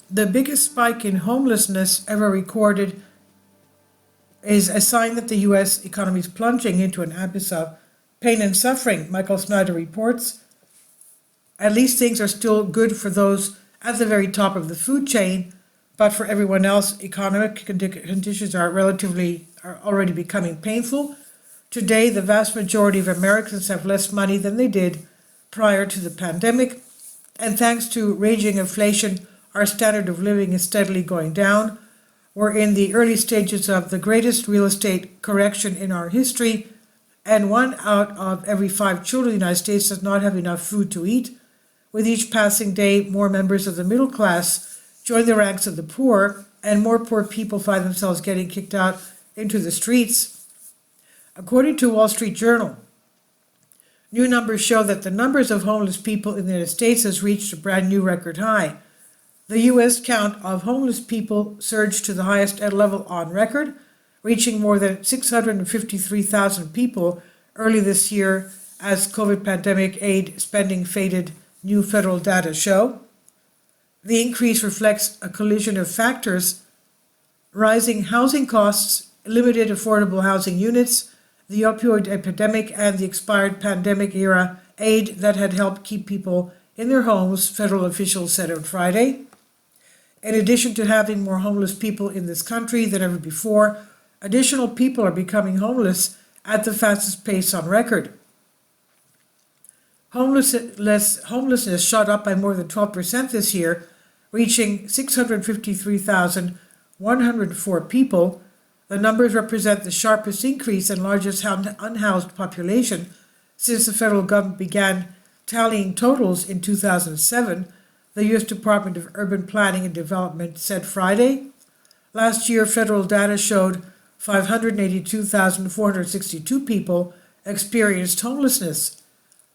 The biggest spike in homelessness ever recorded is a sign that the U.S. economy is plunging into an abyss of pain and suffering, Michael Snyder reports. At least things are still good for those at the very top of the food chain, but for everyone else, economic conditions are already becoming painful. Today, the vast majority of Americans have less money than they did prior to the pandemic, and thanks to raging inflation, our standard of living is steadily going down. We're in the early stages of the greatest real estate correction in our history, and 1 out of every 5 children in the United States does not have enough food to eat. With each passing day, more members of the middle class join the ranks of the poor, and more poor people find themselves getting kicked out into the streets. According to Wall Street Journal, new numbers show that the numbers of homeless people in the United States has reached a brand new record high. The U.S. count of homeless people surged to the highest level on record, reaching more than 653,000 people early this year as COVID pandemic aid spending faded, new federal data show. The increase reflects a collision of factors: rising housing costs, limited affordable housing units, the opioid epidemic, and the expired pandemic-era aid that had helped keep people in their homes, federal officials said on Friday. In addition to having more homeless people in this country than ever before, additional people are becoming homeless at the fastest pace on record. Homelessness shot up by more than 12% this year, reaching 653,104 people. The numbers represent the sharpest increase and largest unhoused population since the federal government began tallying totals in 2007, the U.S. Department of Urban Planning and Development said Friday. Last year, federal data showed 582,462 people experienced homelessness.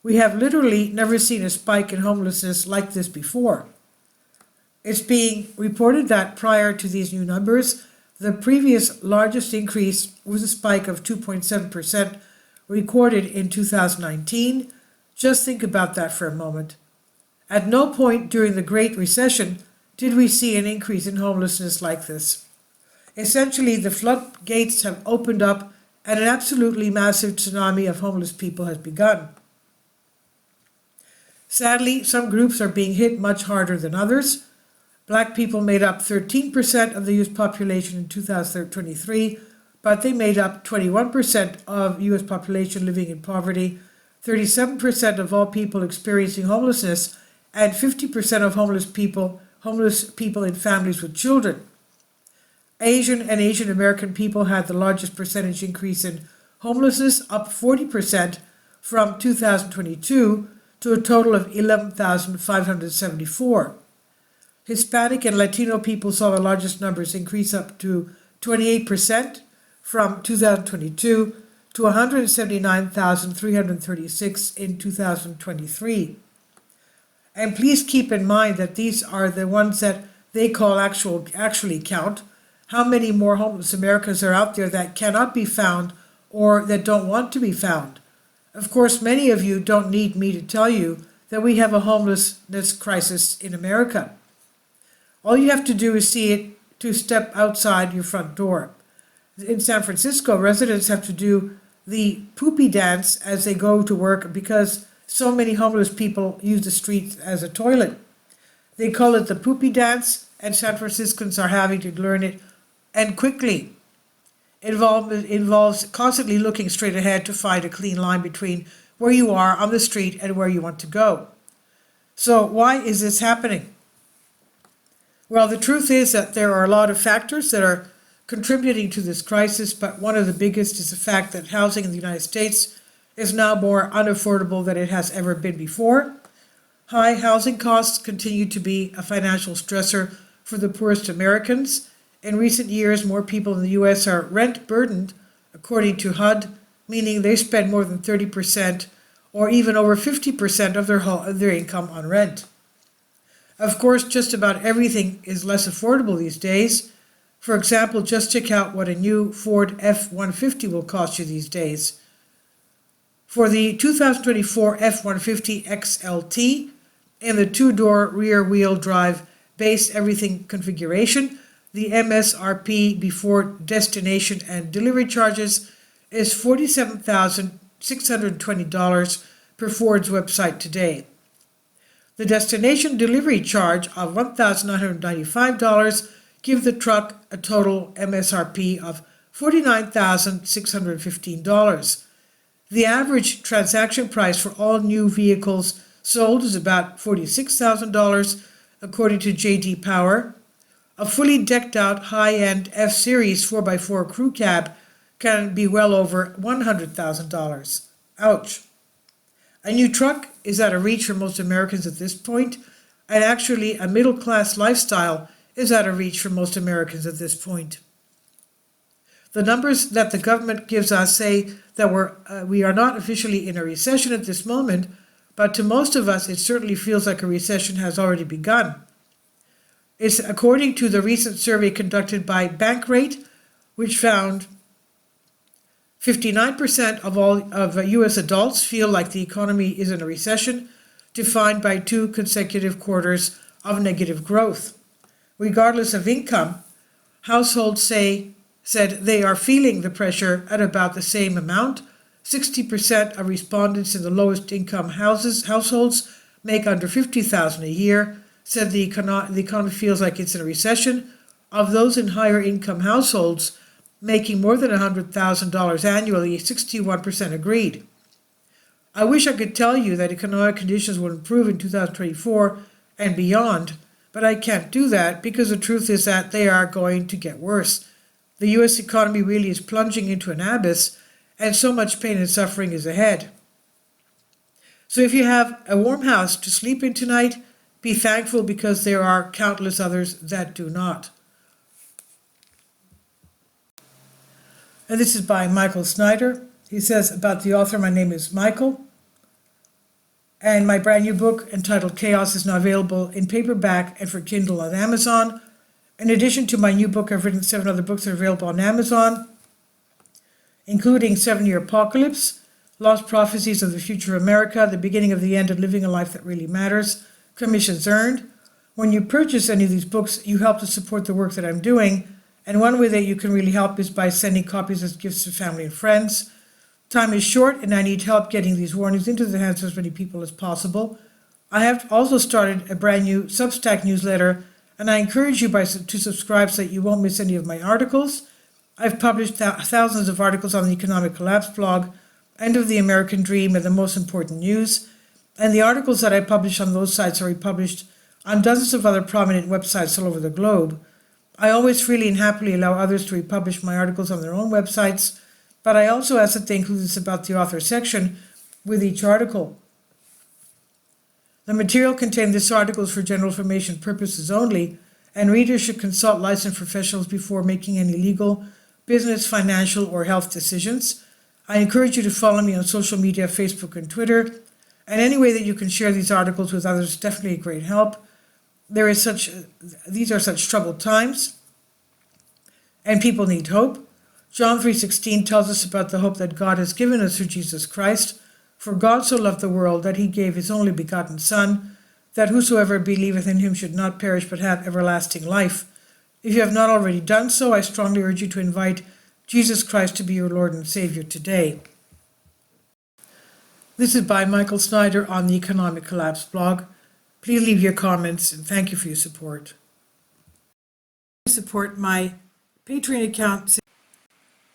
We have literally never seen a spike in homelessness like this before. It's being reported that prior to these new numbers, the previous largest increase was a spike of 2.7% recorded in 2019. Just think about that for a moment. At no point during the Great Recession did we see an increase in homelessness like this. Essentially, the floodgates have opened up and an absolutely massive tsunami of homeless people has begun. Sadly, some groups are being hit much harder than others. Black people made up 13% of the U.S. population in 2023, but they made up 21% of U.S. population living in poverty, 37% of all people experiencing homelessness, and 50% of homeless people in families with children. Asian and Asian American people had the largest percentage increase in homelessness, up 40% from 2022 to a total of 11,574. Hispanic and Latino people saw the largest numbers increase up to 28% from 2022 to 179,336 in 2023. And please keep in mind that these are the ones that they call actually count. How many more homeless Americans are out there that cannot be found or that don't want to be found? Of course, many of you don't need me to tell you that we have a homelessness crisis in America. All you have to do is see it to step outside your front door. In San Francisco, residents have to do the poopy dance as they go to work because so many homeless people use the streets as a toilet. They call it the poopy dance, and San Franciscans are having to learn it, and quickly. It involves constantly looking straight ahead to find a clean line between where you are on the street and where you want to go. So why is this happening? Well, the truth is that there are a lot of factors that are contributing to this crisis, but one of the biggest is the fact that housing in the United States is now more unaffordable than it has ever been before. High housing costs continue to be a financial stressor for the poorest Americans. In recent years, more people in the U.S. are rent burdened, according to HUD, meaning they spend more than 30% or even over 50% of their income on rent. Of course, just about everything is less affordable these days. For example, just check out what a new Ford F-150 will cost you these days. For the 2024 F-150 XLT in the two-door rear-wheel drive base everything configuration, the MSRP before destination and delivery charges is $47,620 per Ford's website today. The destination delivery charge of $1,995 gives the truck a total MSRP of $49,615. The average transaction price for all new vehicles sold is about $46,000, according to J.D. Power. A fully decked out high-end F-Series 4x4 crew cab can be well over $100,000. Ouch. A new truck is out of reach for most Americans at this point, and actually a middle-class lifestyle is out of reach for most Americans at this point. The numbers that the government gives us say that we are not officially in a recession at this moment, but to most of us it certainly feels like a recession has already begun. It's according to the recent survey conducted by Bankrate, which found 59% of U.S. adults feel like the economy is in a recession, defined by 2 consecutive quarters of negative growth. Regardless of income, households said they are feeling the pressure at about the same amount. 60% of respondents in the lowest income households make under $50,000 a year, said the economy feels like it's in a recession. Of those in higher income households making more than $100,000 annually, 61% agreed. I wish I could tell you that economic conditions will improve in 2024 and beyond, but I can't do that because the truth is that they are going to get worse. The U.S. economy really is plunging into an abyss, and so much pain and suffering is ahead. So if you have a warm house to sleep in tonight, be thankful because there are countless others that do not. And this is by Michael Snyder. He says about the author, my name is Michael, and my brand new book entitled Chaos is now available in paperback and for Kindle on Amazon. In addition to my new book, I've written 7 other books that are available on Amazon, including 7-Year Apocalypse, Lost Prophecies of the Future of America, The Beginning of the End, and Living a Life That Really Matters, Commissions Earned. When you purchase any of these books, you help to support the work that I'm doing, and one way that you can really help is by sending copies as gifts to family and friends. Time is short, and I need help getting these warnings into the hands of as many people as possible. I have also started a brand new Substack newsletter, and I encourage you to subscribe so that you won't miss any of my articles. I've published thousands of articles on the Economic Collapse blog, End of the American Dream, and the most important news. And the articles that I publish on those sites are republished on dozens of other prominent websites all over the globe. I always freely and happily allow others to republish my articles on their own websites, but I also ask that they include this about the author section with each article. The material contained in this article is for general information purposes only, and readers should consult licensed professionals before making any legal, business, financial, or health decisions. I encourage you to follow me on social media, Facebook and Twitter, and any way that you can share these articles with others is definitely a great help. These are such troubled times, and people need hope. John 3:16 tells us about the hope that God has given us through Jesus Christ. For God so loved the world that he gave his only begotten Son, that whosoever believeth in him should not perish but have everlasting life. If you have not already done so, I strongly urge you to invite Jesus Christ to be your Lord and Savior today. This is by Michael Snyder on the Economic Collapse blog. Please leave your comments, and thank you for your support. Support my Patreon account.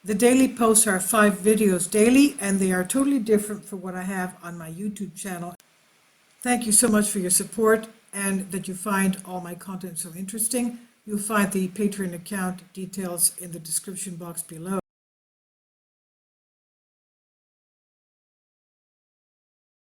The daily posts are 5 videos daily, and they are totally different from what I have on my YouTube channel. Thank you so much for your support and that you find all my content so interesting. You'll find the Patreon account details in the description box below.